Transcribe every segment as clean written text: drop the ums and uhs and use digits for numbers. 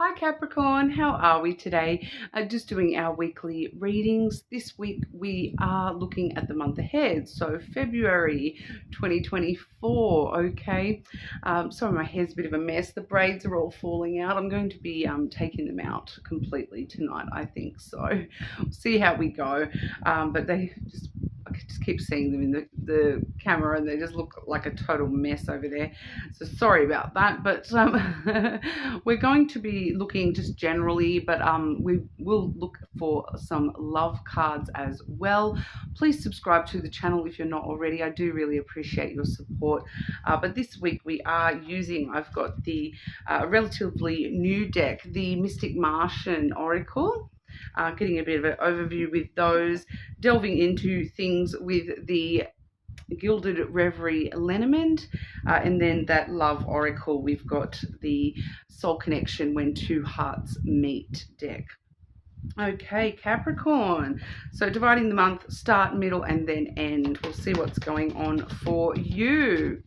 Hi Capricorn, how are we today? Just doing our weekly readings. This week we are looking at the month ahead, so February 2024, okay? Sorry, my hair's a bit of a mess. The braids are all falling out. I'm going to be taking them out completely tonight, I think, so we'll see how we go. But I just keep seeing them in the camera and they just look like a total mess over there. So sorry about that, but we're going to be looking just generally, but we will look for some love cards as well. Please subscribe to the channel if you're not already. I do really appreciate your support. But this week we are using, I've got the relatively new deck, the Mystic Martian Oracle. Getting a bit of an overview with those, delving into things with the Gilded Reverie lenormand, and then that love oracle, we've got the soul connection when two hearts meet deck. Okay, Capricorn, so dividing the month, start, middle, and then end. We'll see what's going on for you.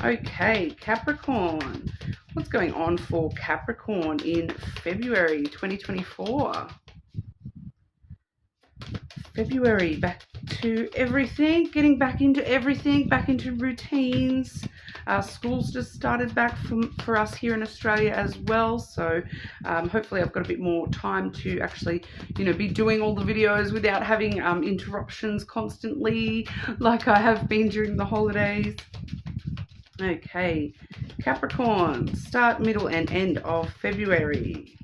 Okay, Capricorn, what's going on for Capricorn in February 2024? February, back to everything, getting back into everything, back into routines. School's just started back for us here in Australia as well, so hopefully I've got a bit more time to actually, be doing all the videos without having interruptions constantly like I have been during the holidays. Okay, Capricorn, start, middle, and end of February.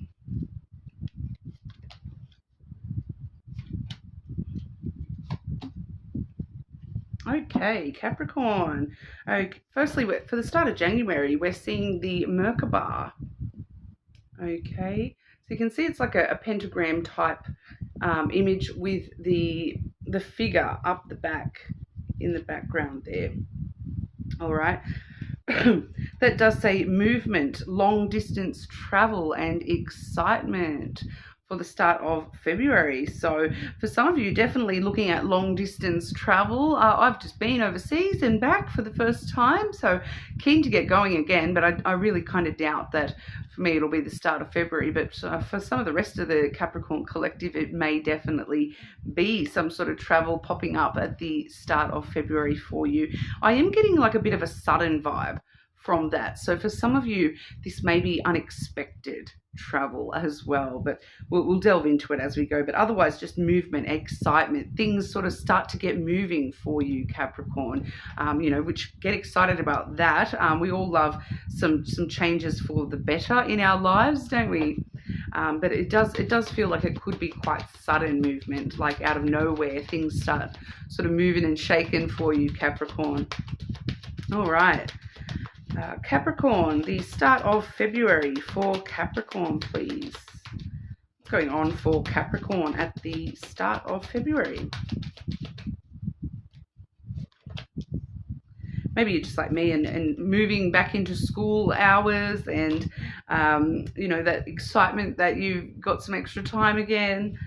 Okay, Capricorn. Okay, firstly, for the start of January, we're seeing the Merkaba. Okay, so you can see it's like a pentagram type image with the figure up the back in the background there. All right. That does say movement, long distance travel, and excitement for the start of February. So for some of you, definitely looking at long distance travel. I've just been overseas and back for the first time, so keen to get going again, but I really kind of doubt that for me it'll be the start of February. But for some of the rest of the Capricorn collective, it may definitely be some sort of travel popping up at the start of February for you. I am getting like a bit of a sudden vibe from that. So for some of you, this may be unexpected travel as well, but we'll delve into it as we go. But otherwise, just movement, excitement, things sort of start to get moving for you, Capricorn, which get excited about that. We all love some changes for the better in our lives, don't we? But it does feel like it could be quite sudden movement, like out of nowhere, things start sort of moving and shaking for you, Capricorn. All right. Capricorn, the start of February for Capricorn, please. What's going on for Capricorn at the start of February? Maybe you're just like me and moving back into school hours and, that excitement that you've got some extra time again.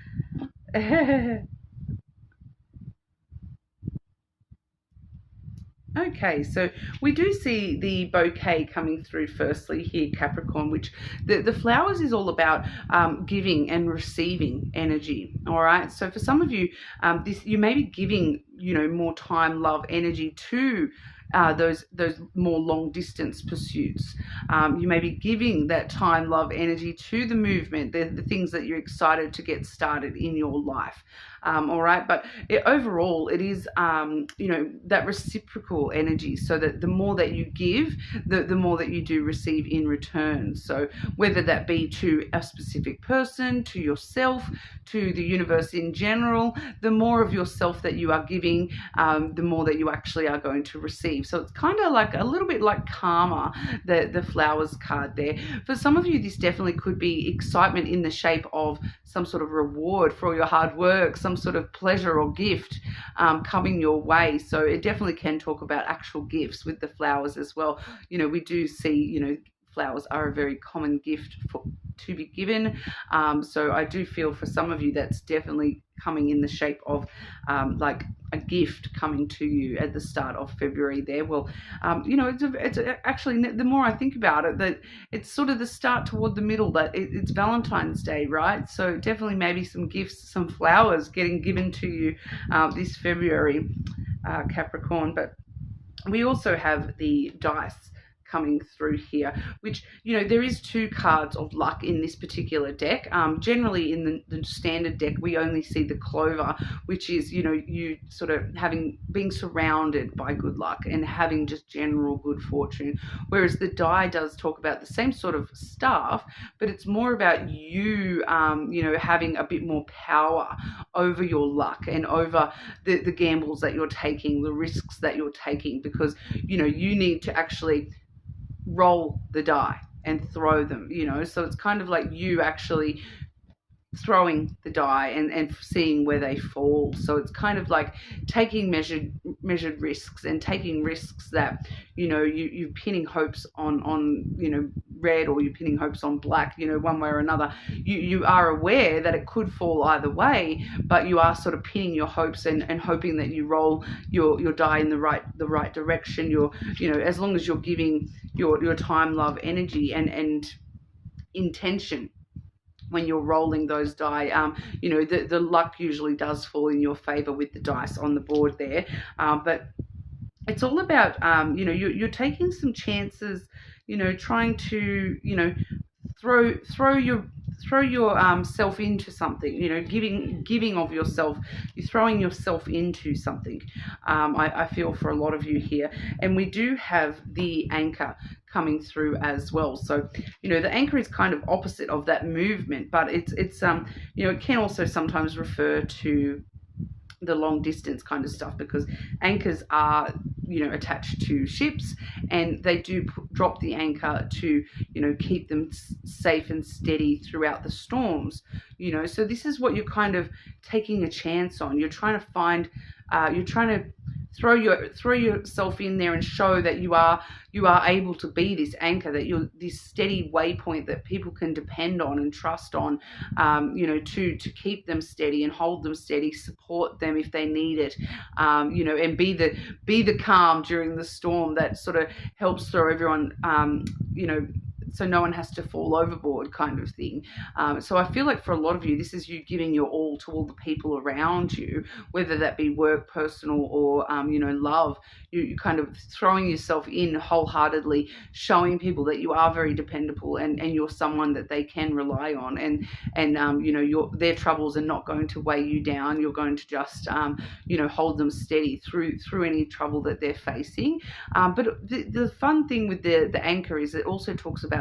Okay, so we do see the bouquet coming through firstly here, Capricorn, which the flowers is all about giving and receiving energy. All right, so for some of you, you may be giving, more time, love, energy to those more long distance pursuits. You may be giving that time, love, energy to the movement, the things that you're excited to get started in your life. All right, but overall it is that reciprocal energy, so that the more that you give, the more that you do receive in return. So whether that be to a specific person, to yourself, to the universe in general, the more of yourself that you are giving, the more that you actually are going to receive. So it's kind of like a little bit like karma, the flowers card there. For some of you, this definitely could be excitement in the shape of some sort of reward for all your hard work, some sort of pleasure or gift coming your way. So it definitely can talk about actual gifts with the flowers as well. We do see, flowers are a very common gift to be given. So I do feel for some of you that's definitely coming in the shape of like a gift coming to you at the start of February there. Well, it's actually, the more I think about it, that it's sort of the start toward the middle, that it's Valentine's Day, right? So definitely maybe some gifts, some flowers getting given to you this February, Capricorn. But we also have the dice coming through here, which, there is 2 cards of luck in this particular deck. Generally in the standard deck, we only see the clover, which is, you sort of being surrounded by good luck and having just general good fortune. Whereas the die does talk about the same sort of stuff, but it's more about you, having a bit more power over your luck and over the gambles that you're taking, the risks that you're taking, because, you need to actually roll the die and throw them, so it's kind of like you actually throwing the die and seeing where they fall. So it's kind of like taking measured risks, and taking risks that, you're pinning hopes on red, or you're pinning hopes on black, one way or another. You are aware that it could fall either way, but you are sort of pinning your hopes and hoping that you roll your die in the right direction. As long as you're giving your time, love, energy and intention when you're rolling those die, the luck usually does fall in your favor with the dice on the board there. But it's all about, you're taking some chances, trying to, throw your self into something, giving of yourself. You're throwing yourself into something. I feel for a lot of you here. And we do have the anchor coming through as well. So, the anchor is kind of opposite of that movement, but it's it can also sometimes refer to the long distance kind of stuff, because anchors are, attached to ships, and they do drop the anchor to, keep them safe and steady throughout the storms, so this is what you're kind of taking a chance on. You're trying to find, you're trying to throw yourself in there and show that you are able to be this anchor, that you're this steady waypoint that people can depend on and trust on, to keep them steady and hold them steady, support them if they need it, and be the calm during the storm that sort of helps throw everyone, so no one has to fall overboard, kind of thing. So I feel like for a lot of you, this is you giving your all to all the people around you, whether that be work, personal, or love. You kind of throwing yourself in wholeheartedly, showing people that you are very dependable and you're someone that they can rely on, and their troubles are not going to weigh you down. You're going to just hold them steady through any trouble that they're facing. But the fun thing with the anchor is it also talks about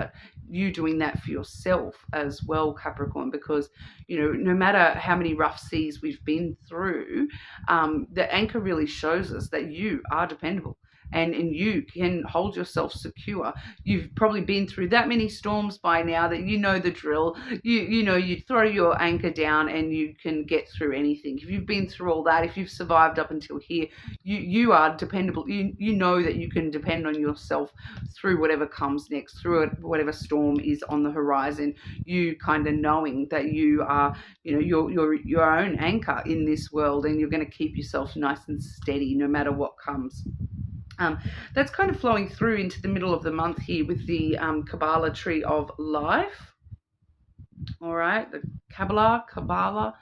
you doing that for yourself as well, Capricorn, because no matter how many rough seas we've been through, the anchor really shows us that you are dependable. And you can hold yourself secure. You've probably been through that many storms by now that you know the drill. You throw your anchor down and you can get through anything. If you've been through all that, if you've survived up until here, you are dependable. You know that you can depend on yourself through whatever comes next, through whatever storm is on the horizon. You kind of knowing that you are, your own anchor in this world, and you're going to keep yourself nice and steady no matter what comes. That's kind of flowing through into the middle of the month here with the Kabbalah tree of life. All right, the Kabbalah.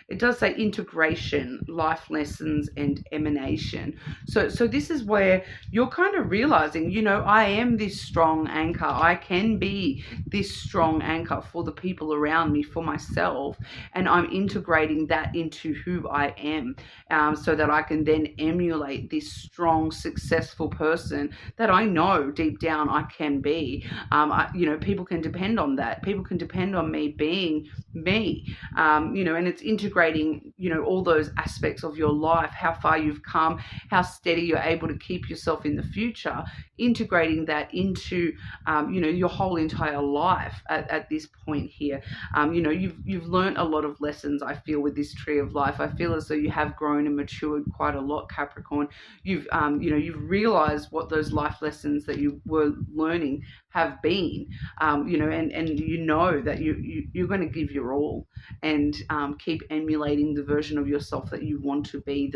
It does say integration, life lessons, and emanation. So this is where you're kind of realizing, I am this strong anchor. I can be this strong anchor for the people around me, for myself, and I'm integrating that into who I am, so that I can then emulate this strong, successful person that I know deep down I can be. People can depend on that. People can depend on me being me, and it's integrating, all those aspects of your life, how far you've come, how steady you're able to keep yourself in the future, integrating that into, your whole entire life at this point here. You've learned a lot of lessons, I feel, with this tree of life. I feel as though you have grown and matured quite a lot, Capricorn. You've realized what those life lessons that you were learning have been, and you know that you're going to give your all, and keep emulating the version of yourself that you want to be,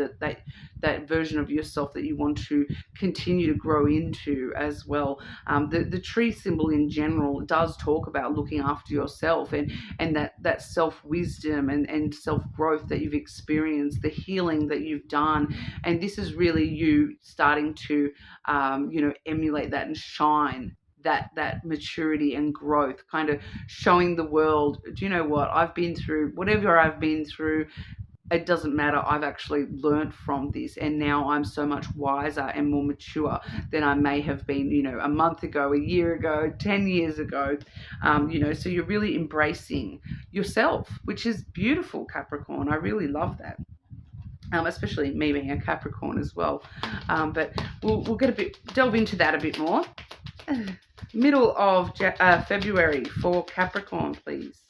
that version of yourself that you want to continue to grow into as well. The tree symbol in general does talk about looking after yourself, and that self-wisdom and self-growth that you've experienced, the healing that you've done. And this is really you starting to emulate that and shine that maturity and growth, kind of showing the world, do you know what, I've been through whatever I've been through, it doesn't matter. I've actually learned from this, and now I'm so much wiser and more mature than I may have been, a month ago, a year ago, 10 years ago. So you're really embracing yourself, which is beautiful, Capricorn. I really love that. Especially me being a Capricorn as well. But we'll delve into that a bit more. Middle of February for Capricorn, please.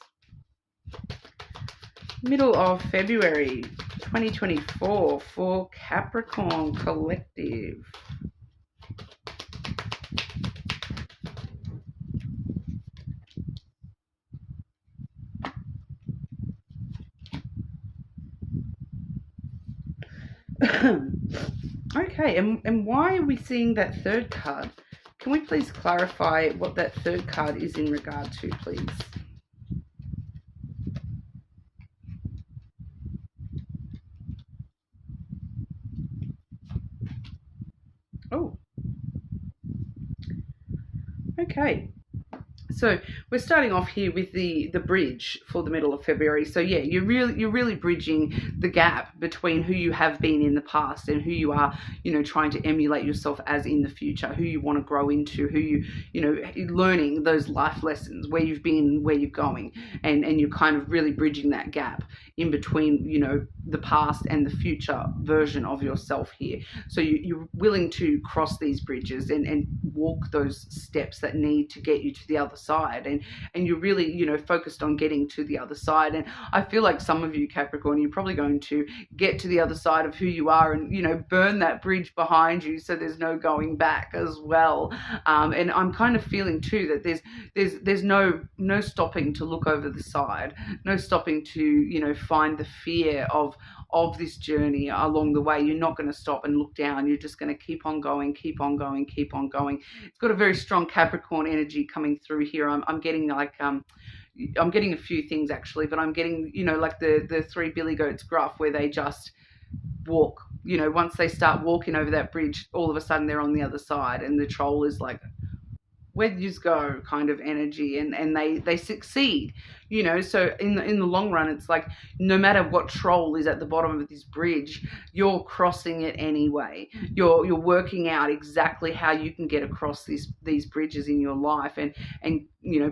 Middle of February 2024 for Capricorn Collective. Okay, and why are we seeing that third card? Can we please clarify what that third card is in regard to, please? Oh, okay. So we're starting off here with the bridge for the middle of February. So yeah, you're really bridging the gap between who you have been in the past and who you are, trying to emulate yourself as in the future, who you want to grow into, who learning those life lessons, where you've been, where you're going, and you're kind of really bridging that gap in between, the past and the future version of yourself here. So you're willing to cross these bridges and walk those steps that need to get you to the other side, and you're really focused on getting to the other side. And I feel like some of you Capricorn, you're probably going to get to the other side of who you are and burn that bridge behind you, so there's no going back as well. And I'm kind of feeling too that there's no stopping to look over the side, no stopping to find the fear of this journey along the way. You're not going to stop and look down. You're just going to keep on going, keep on going, keep on going. It's got a very strong Capricorn energy coming through here. I'm getting like I'm getting a few things actually, but I'm getting like the three billy goats gruff, where they just walk. Once they start walking over that bridge, all of a sudden they're on the other side, and the troll is like, where'd you go kind of energy, and they succeed. So in the long run, it's like no matter what troll is at the bottom of this bridge, you're crossing it anyway. You're working out exactly how you can get across these bridges in your life, and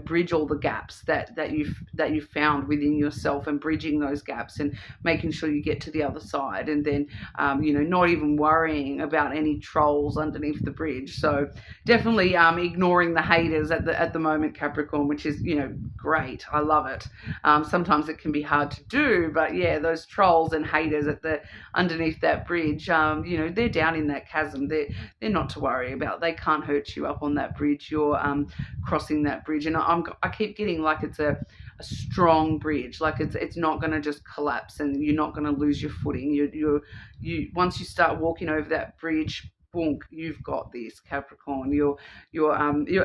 bridge all the gaps that you've found within yourself, and bridging those gaps and making sure you get to the other side, and then not even worrying about any trolls underneath the bridge. So definitely ignoring the haters at the moment, Capricorn, which is great. I love it. Sometimes it can be hard to do, but yeah, those trolls and haters underneath that bridge, they're down in that chasm. They're not to worry about. They can't hurt you up on that bridge. You're crossing that bridge, and I keep getting like it's a strong bridge, like it's not going to just collapse, and you're not going to lose your footing. You once you start walking over that bridge, boom, you've got this, Capricorn. You're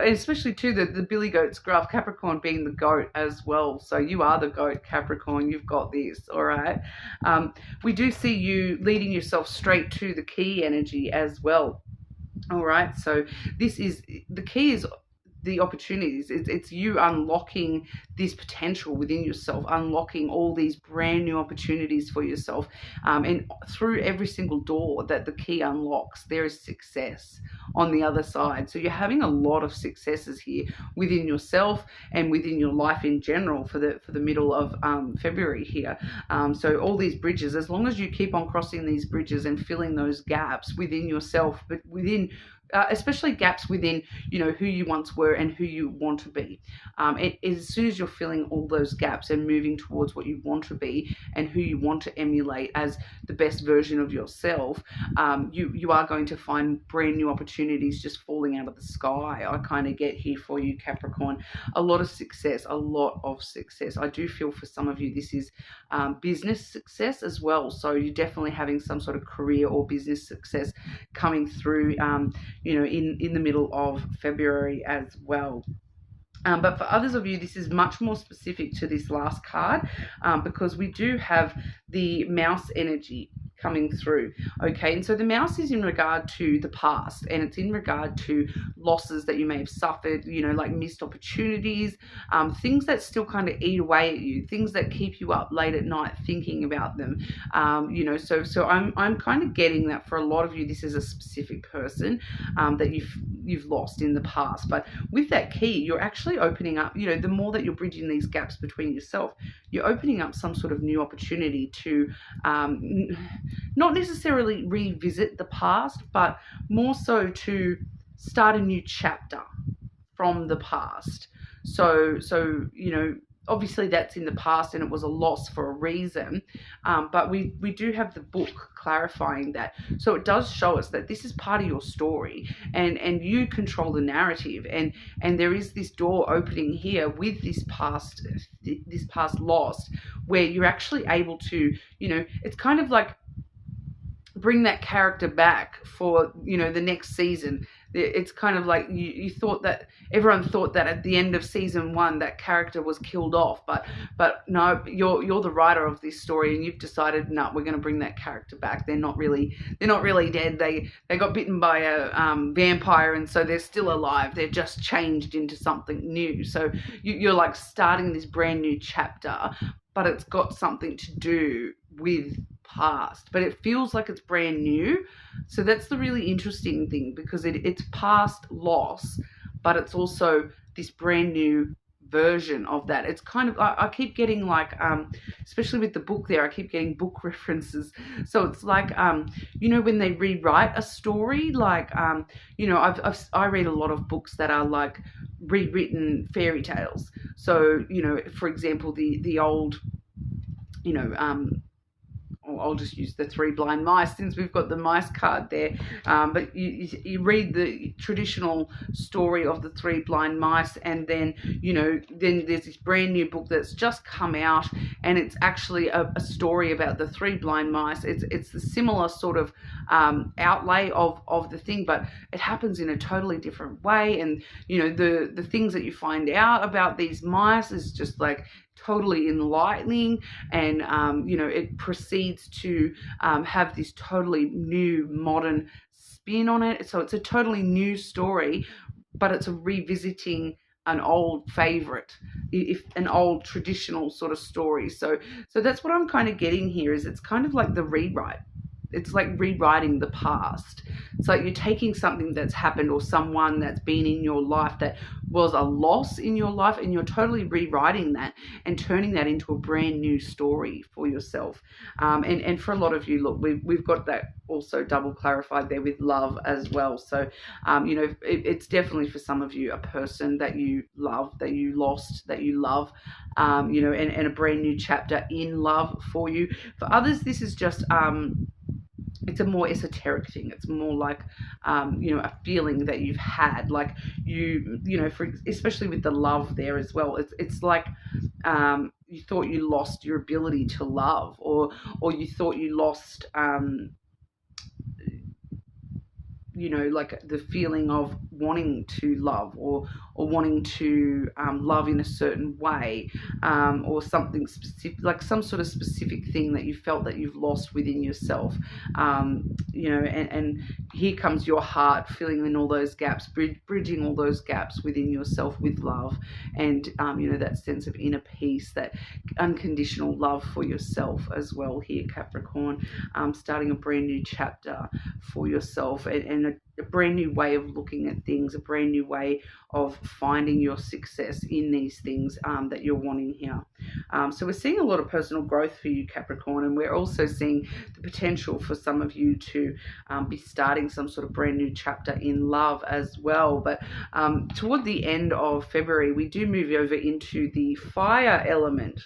especially too the billy goat's gruff, Capricorn being the goat as well. So you are the goat, Capricorn. You've got this, all right. We do see you leading yourself straight to the key energy as well. All right. So the key is the opportunities. It's you unlocking this potential within yourself, unlocking all these brand new opportunities for yourself, and through every single door that the key unlocks, there is success on the other side. So you're having a lot of successes here within yourself and within your life in general for the middle of February here. So all these bridges, as long as you keep on crossing these bridges and filling those gaps within yourself, but within especially gaps within, who you once were and who you want to be. As soon as you're filling all those gaps and moving towards what you want to be and who you want to emulate as the best version of yourself, you are going to find brand new opportunities just falling out of the sky. I kind of get here for you, Capricorn. A lot of success, a lot of success. I do feel for some of you this is business success as well. So you're definitely having some sort of career or business success coming through, in the middle of February as well. But for others of you, this is much more specific to this last card, because we do have the mouse energy coming through. Okay, and so the mouse is in regard to the past, and it's in regard to losses that you may have suffered, like missed opportunities, things that still kind of eat away at you, things that keep you up late at night thinking about them. So I'm kind of getting that for a lot of you, this is a specific person that you've lost in the past. But with that key, you're actually opening up, the more that you're bridging these gaps between yourself, you're opening up some sort of new opportunity to not necessarily revisit the past, but more so to start a new chapter from the past. So obviously that's in the past and it was a loss for a reason, but we do have the book clarifying that. So it does show us that this is part of your story, and you control the narrative, and there is this door opening here with this past loss, where you're actually able to, it's kind of like bring that character back for the next season. It's kind of like you thought that everyone thought that at the end of season 1 that character was killed off, but no, you're the writer of this story, and you've decided, no, we're going to bring that character back. They're not really dead. They got bitten by a vampire, and so they're still alive. They're just changed into something new. So you're like starting this brand new chapter, but it's got something to do with past, but it feels like it's brand new. So that's the really interesting thing, because it's past loss, but it's also this brand new version of that. It's kind of, I keep getting like, especially with the book there, I keep getting book references. So it's like, when they rewrite a story, like, I read a lot of books that are like rewritten fairy tales. So, for example, the old, I'll just use the 3 blind mice since we've got the mice card there. But you read the traditional story of the 3 blind mice, and then, then there's this brand new book that's just come out, and it's actually a story about the 3 blind mice. It's the similar sort of outlay of the thing, but it happens in a totally different way. And, the things that you find out about these mice is just like totally enlightening, and it proceeds to have this totally new modern spin on it. So it's a totally new story, but it's a revisiting an old favorite, if an old traditional sort of story. So that's what I'm kind of getting here, is it's kind of like the rewrite. It's like rewriting the past. It's like you're taking something that's happened, or someone that's been in your life that was a loss in your life, and you're totally rewriting that and turning that into a brand new story for yourself. And for a lot of you, look, we've got that also double clarified there with love as well. So, it's definitely for some of you a person that you love, that you lost, that you love, and a brand new chapter in love for you. For others, this is just, it's a more esoteric thing. It's more like, a feeling that you've had, like especially with the love there as well. It's like, you thought you lost your ability to love, or you thought you lost, like the feeling of wanting to love, or wanting to love in a certain way, or something specific, like some sort of specific thing that you felt that you've lost within yourself. And here comes your heart filling in all those gaps, bridging all those gaps within yourself with love, and that sense of inner peace, that unconditional love for yourself as well here, Capricorn. Starting a brand new chapter for yourself, and a brand new way of looking at things, a brand new way of finding your success in these things that you're wanting here. So we're seeing a lot of personal growth for you, Capricorn, and we're also seeing the potential for some of you to be starting some sort of brand new chapter in love as well. But toward the end of February, we do move over into the fire element.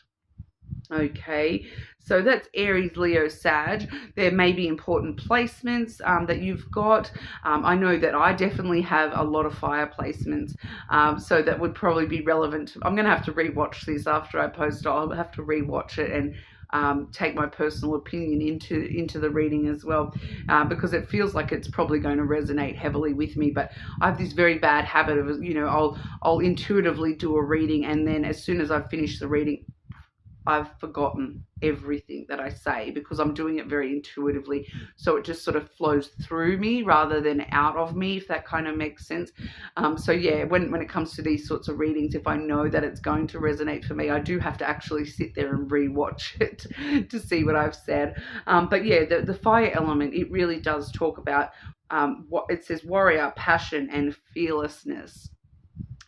Okay, so that's Aries, Leo, Sag. There may be important placements that you've got. I know that I definitely have a lot of fire placements, so that would probably be relevant. I'm going to have to rewatch this after I post. I'll have to rewatch it and take my personal opinion into the reading as well, because it feels like it's probably going to resonate heavily with me. But I have this very bad habit of, I'll intuitively do a reading, and then as soon as I finish the reading, I've forgotten everything that I say because I'm doing it very intuitively. So it just sort of flows through me rather than out of me, if that kind of makes sense. So yeah, when it comes to these sorts of readings, if I know that it's going to resonate for me, I do have to actually sit there and rewatch it to see what I've said. But yeah, the fire element, it really does talk about what it says: warrior, passion, and fearlessness.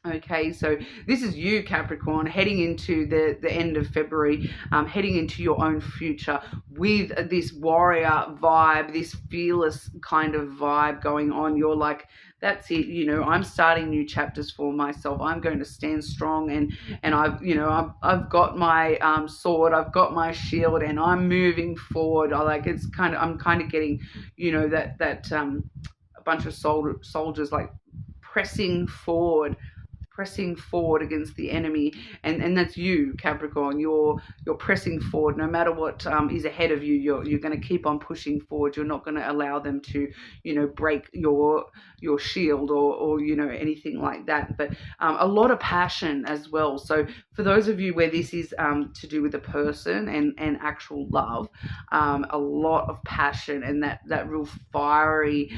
Okay, so this is you, Capricorn, heading into the end of February, heading into your own future with this warrior vibe, this fearless kind of vibe going on. You're like, that's it, I'm starting new chapters for myself. I'm going to stand strong, and I've got my sword, I've got my shield, and I'm moving forward. I'm kind of getting, that a bunch of soldiers like pressing forward against the enemy, and that's you, Capricorn. You're pressing forward no matter what is ahead of you. You're going to keep on pushing forward. You're not going to allow them to break your shield or anything like that. But a lot of passion as well. So for those of you where this is to do with a person and actual love, a lot of passion and that real fiery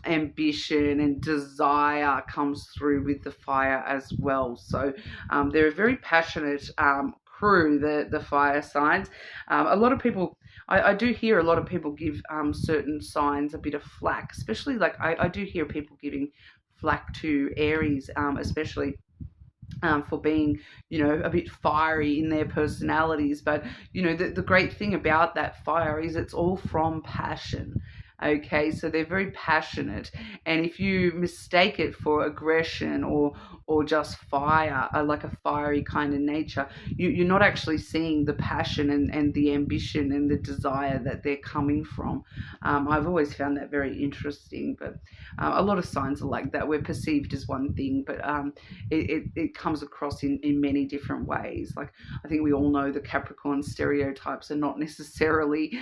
ambition and desire comes through with the fire as well. So they're a very passionate crew, the fire signs. A lot of people, I do hear a lot of people give certain signs a bit of flack, especially like I do hear people giving flack to Aries, especially for being, a bit fiery in their personalities. But, the great thing about that fire is it's all from passion. Okay, so they're very passionate, and if you mistake it for aggression or just fire, like a fiery kind of nature, you're not actually seeing the passion and the ambition and the desire that they're coming from. I've always found that very interesting, but a lot of signs are like that. We're perceived as one thing, but it comes across in many different ways. Like, I think we all know the Capricorn stereotypes are not necessarily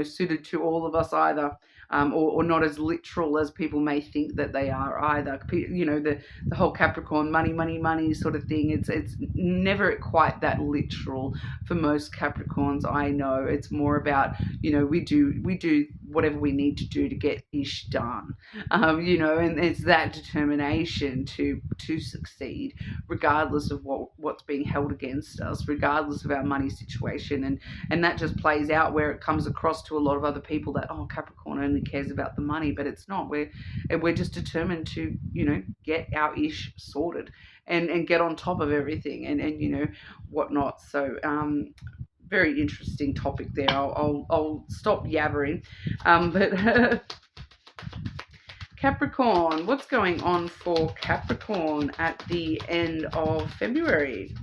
suited to all of us either. Or not as literal as people may think that they are either. The whole Capricorn money sort of thing, it's never quite that literal for most Capricorns. I know it's more about, we do whatever we need to do to get ish done, and it's that determination to succeed regardless of what's being held against us, regardless of our money situation, and that just plays out where it comes across to a lot of other people that, oh, Capricorn only cares about the money, but it's not. We're just determined to get our ish sorted and get on top of everything and whatnot. So very interesting topic there. I'll stop yabbering, but Capricorn, what's going on for Capricorn at the end of February?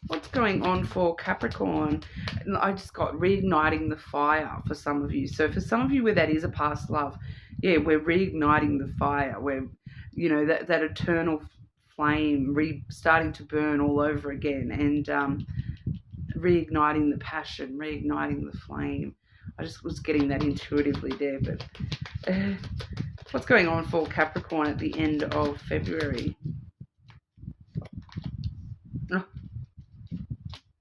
What's going on for Capricorn? I just got reigniting the fire for some of you. So for some of you where that is a past love, yeah, we're reigniting the fire. We're, that eternal flame starting to burn all over again, and reigniting the passion, reigniting the flame. I just was getting that intuitively there, but what's going on for Capricorn at the end of February? Oh,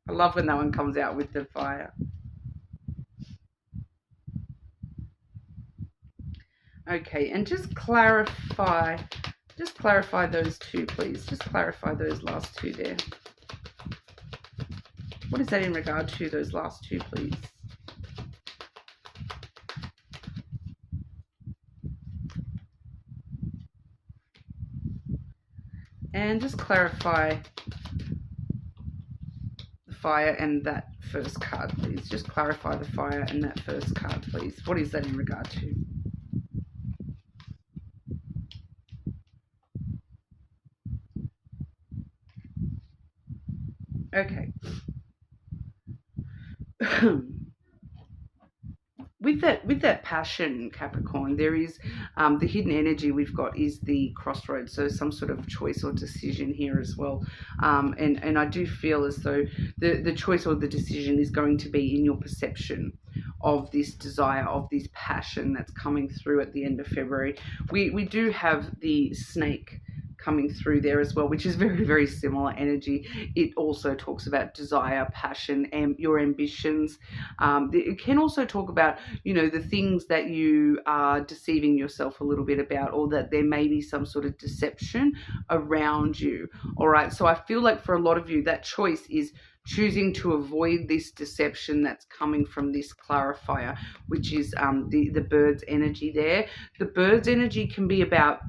I love when that one comes out with the fire. Okay, and just clarify those two, please. Just clarify those last two there. What is that in regard to, those last two, please? And just clarify the fire and that first card, please. Just clarify the fire and that first card, please. What is that in regard to? Okay. With that passion, Capricorn, there is the hidden energy we've got is the crossroads, so some sort of choice or decision here as well. And I do feel as though the choice or the decision is going to be in your perception of this desire, of this passion that's coming through at the end of February. We do have the snake coming through there as well, which is very, very similar energy. It also talks about desire, passion, and your ambitions. It can also talk about, the things that you are deceiving yourself a little bit about, or that there may be some sort of deception around you. All right. So I feel like for a lot of you, that choice is choosing to avoid this deception that's coming from this clarifier, which is the bird's energy there. The bird's energy can be about,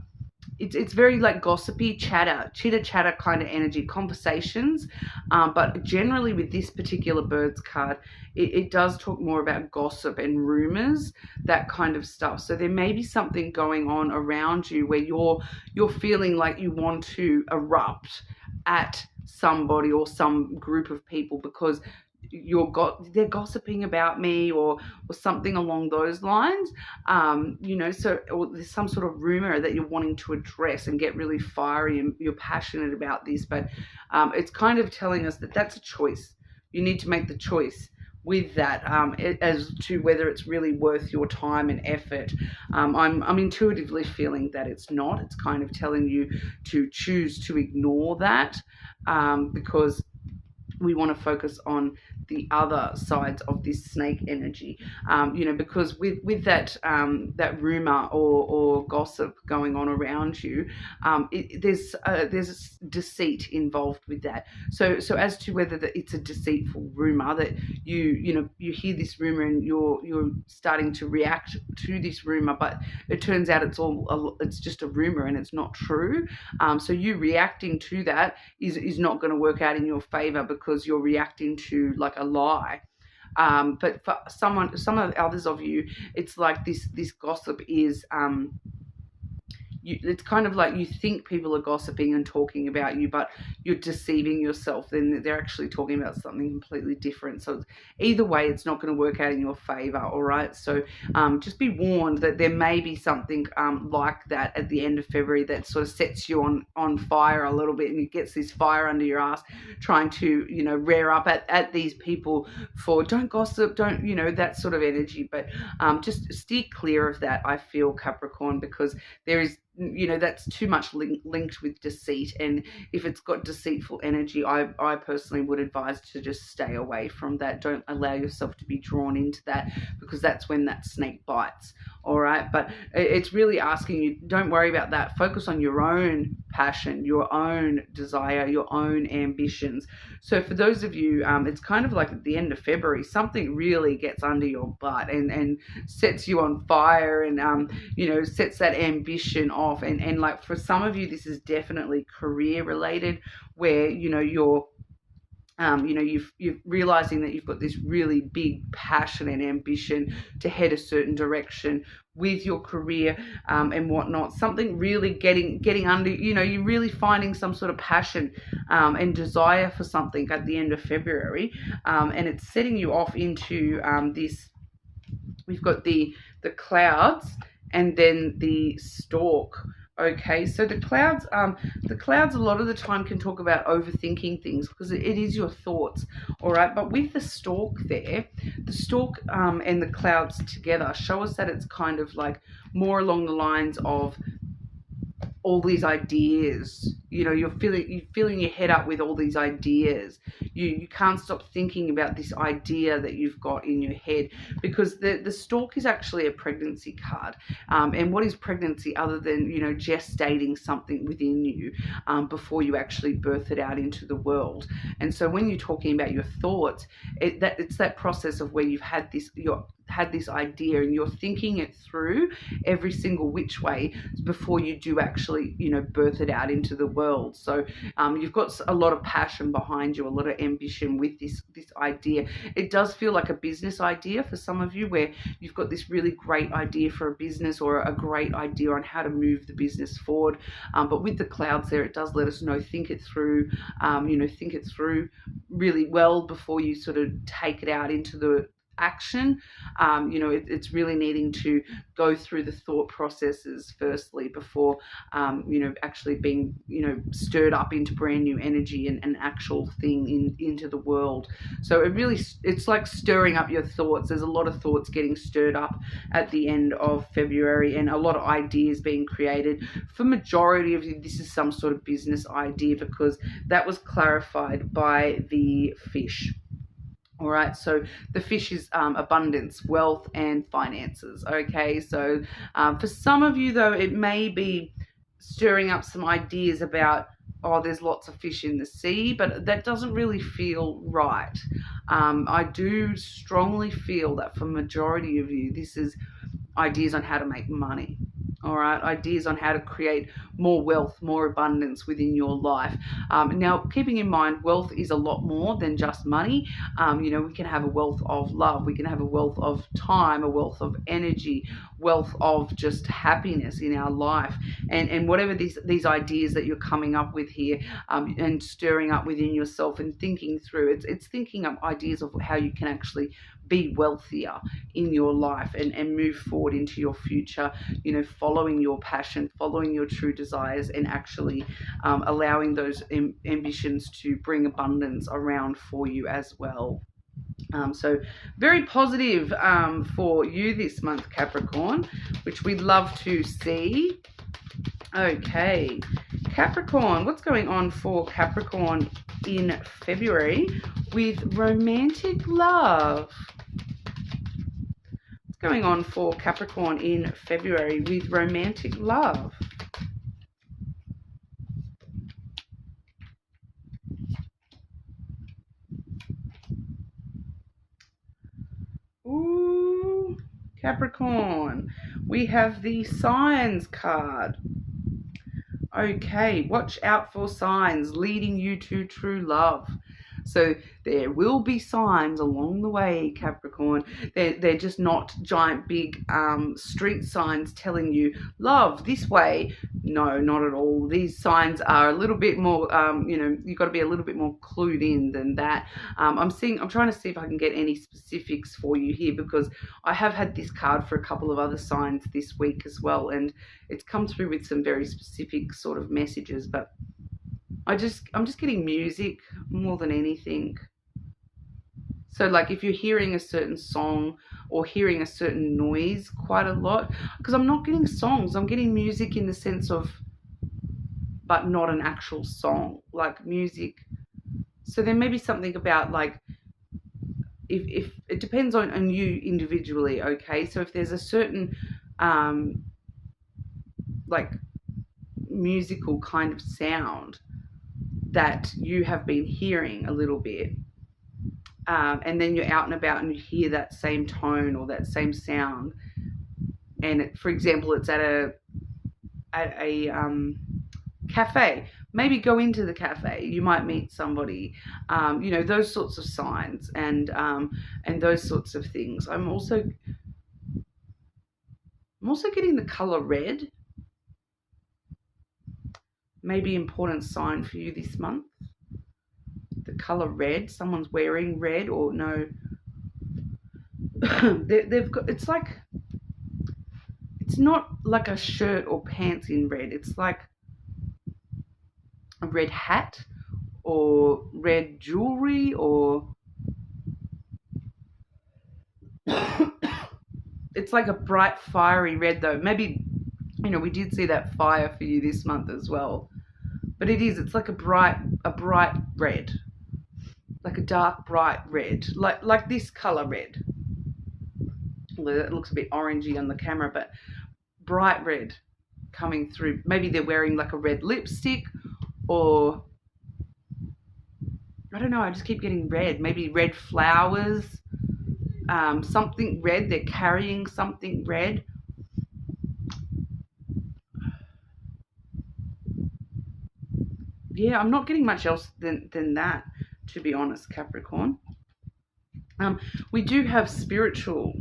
it's very like gossipy, chitter chatter kind of energy, conversations. But generally with this particular bird's card, it does talk more about gossip and rumors, that kind of stuff. So there may be something going on around you where you're feeling like you want to erupt at somebody or some group of people because they're gossiping about me or something along those lines. So or there's some sort of rumor that you're wanting to address and get really fiery and you're passionate about this, but it's kind of telling us that that's a choice. You need to make the choice with that as to whether it's really worth your time and effort. I'm intuitively feeling that it's not. It's kind of telling you to choose to ignore that because we want to focus on the other sides of this snake energy, because with that rumor or gossip going on around you, there's deceit involved with that. So as to whether it's a deceitful rumor that you hear this rumor and you're starting to react to this rumor, but it turns out it's just a rumor and it's not true. So you reacting to that is not going to work out in your favor because you're reacting to like a lie. But for some of the others of you, it's like this gossip is it's kind of like you think people are gossiping and talking about you, but you're deceiving yourself. Then they're actually talking about something completely different. So either way, it's not going to work out in your favor. All right. So just be warned that there may be something like that at the end of February that sort of sets you on fire a little bit, and it gets this fire under your ass, trying to rear up at these people for don't gossip, don't that sort of energy. But just steer clear of that. I feel, Capricorn, because there is that's too much linked with deceit, and if it's got deceitful energy, I personally would advise to just stay away from that. Don't allow yourself to be drawn into that, because that's when that snake bites. All right, but it's really asking you, don't worry about that. Focus on your own passion, your own desire, your own ambitions. So for those of you, it's kind of like at the end of February, something really gets under your butt and sets you on fire, and sets that ambition off. And like for some of you, this is definitely career related, where you're you're realizing that you've got this really big passion and ambition to head a certain direction with your career and whatnot. Something really getting under, you're really finding some sort of passion and desire for something at the end of February, and it's setting you off into this. We've got the clouds and then the stork. Okay, so the clouds a lot of the time can talk about overthinking things, because it is your thoughts. All right, but with the stork there, the stork and the clouds together show us that it's kind of like more along the lines of all these ideas. You're filling your head up with all these ideas. You can't stop thinking about this idea that you've got in your head, because the stork is actually a pregnancy card. And what is pregnancy other than gestating something within you before you actually birth it out into the world? And so when you're talking about your thoughts, it's that process of where you've had this idea and you're thinking it through every single which way before you do actually birth it out into the world. So you've got a lot of passion behind you, a lot of ambition with this idea. It does feel like a business idea for some of you, where you've got this really great idea for a business, or a great idea on how to move the business forward. But with the clouds there, it does let us know, think it through, think it through really well before you sort of take it out into the action. It's really needing to go through the thought processes firstly before actually being stirred up into brand new energy and an actual thing into the world. So it's like stirring up your thoughts. There's a lot of thoughts getting stirred up at the end of February, and a lot of ideas being created. For majority of you, this is some sort of business idea, because that was clarified by the fish. All right, so the fish is abundance, wealth, and finances. Okay, so for some of you, though, it may be stirring up some ideas about, oh, there's lots of fish in the sea, but that doesn't really feel right. I do strongly feel that for majority of you, this is ideas on how to make money. All right, ideas on how to create more wealth, more abundance within your life. Now, keeping in mind, wealth is a lot more than just money. We can have a wealth of love. We can have a wealth of time, a wealth of energy, wealth of just happiness in our life. And whatever these ideas that you're coming up with here, and stirring up within yourself and thinking through, it's thinking up ideas of how you can actually be wealthier in your life and move forward into your future, following your passion, following your true desires, and actually allowing those ambitions to bring abundance around for you as well. So very positive for you this month, Capricorn, which we'd love to see. Okay, Capricorn, what's going on for Capricorn in February with romantic love? What's going on for Capricorn in February with romantic love? Ooh, Capricorn, we have the signs card. Okay, watch out for signs leading you to true love. So there will be signs along the way, Capricorn. They're just not giant big street signs telling you, love, this way. No, not at all. These signs are a little bit more, you've got to be a little bit more clued in than that. I'm trying to see if I can get any specifics for you here, because I have had this card for a couple of other signs this week as well, and it's come through with some very specific sort of messages, but I'm just getting music more than anything. So like if you're hearing a certain song or hearing a certain noise quite a lot, because I'm not getting songs, I'm getting music in the sense of, but not an actual song, like music. So there may be something about like, if it depends on you individually, okay? So if there's a certain like musical kind of sound that you have been hearing a little bit, and then you're out and about and you hear that same tone or that same sound, and for example it's at a cafe, maybe go into the cafe, you might meet somebody, those sorts of signs and those sorts of things. I'm also getting the color red. Maybe important sign for you this month. The color red. Someone's wearing red, or no. They've got. It's like. It's not like a shirt or pants in red. It's like a red hat, or red jewelry, or. It's like a bright, fiery red, though. Maybe. We did see that fire for you this month as well. But it's like a bright red. Like a dark, bright red. Like this colour red. Well, it looks a bit orangey on the camera, but bright red coming through. Maybe they're wearing like a red lipstick, or I don't know, I just keep getting red. Maybe red flowers. Something red. They're carrying something red. yeah, I'm not getting much else than that, to be honest, Capricorn. We do have spiritual.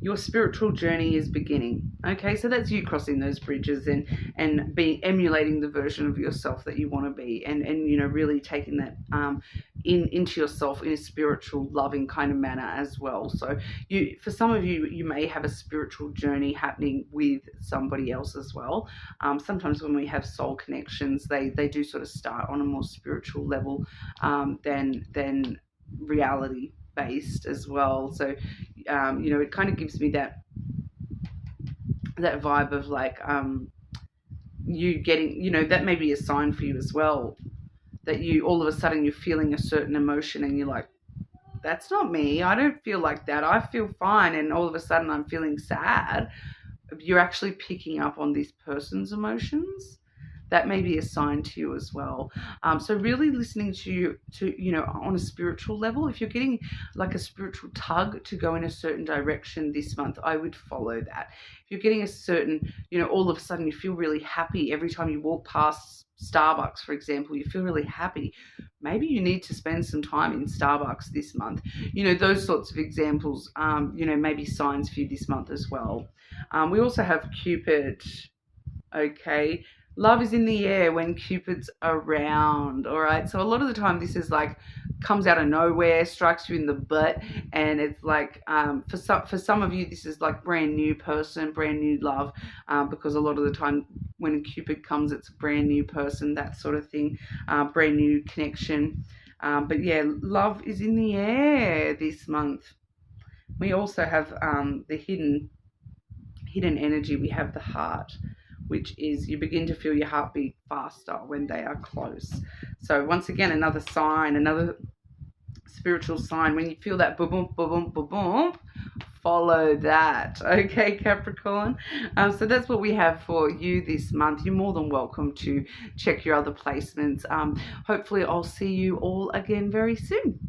Your spiritual journey is beginning. Okay, so that's you crossing those bridges and being emulating the version of yourself that you want to be, and you know, really taking that into yourself in a spiritual, loving kind of manner as well. So you, for some of you, you may have a spiritual journey happening with somebody else as well. Sometimes when we have soul connections, they do sort of start on a more spiritual level than reality based as well. So you know, it kind of gives me that vibe of like you getting, you know, that may be a sign for you as well, that you all of a sudden you're feeling a certain emotion and you're like, that's not me, I don't feel like that, I feel fine, and all of a sudden I'm feeling sad. You're actually picking up on this person's emotions. That may be a sign to you as well. So really listening to you, you know, on a spiritual level. If you're getting like a spiritual tug to go in a certain direction this month, I would follow that. If you're getting a certain, you know, all of a sudden you feel really happy every time you walk past Starbucks, for example, you feel really happy. Maybe you need to spend some time in Starbucks this month. You know, those sorts of examples, you know, maybe signs for you this month as well. We also have Cupid. Okay, love is in the air when Cupid's around. All right, so a lot of the time this is like comes out of nowhere, strikes you in the butt, and it's like for some of you this is like brand new person, brand new love, because a lot of the time when Cupid comes, it's a brand new person, that sort of thing, brand new connection. But yeah, love is in the air this month. We also have the hidden energy. We have the heart, which is you begin to feel your heartbeat faster when they are close. So once again, another sign, another spiritual sign. When you feel that boom, boom, boom, boom, boom, follow that. Okay, Capricorn. So that's what we have for you this month. You're more than welcome to check your other placements. Hopefully I'll see you all again very soon.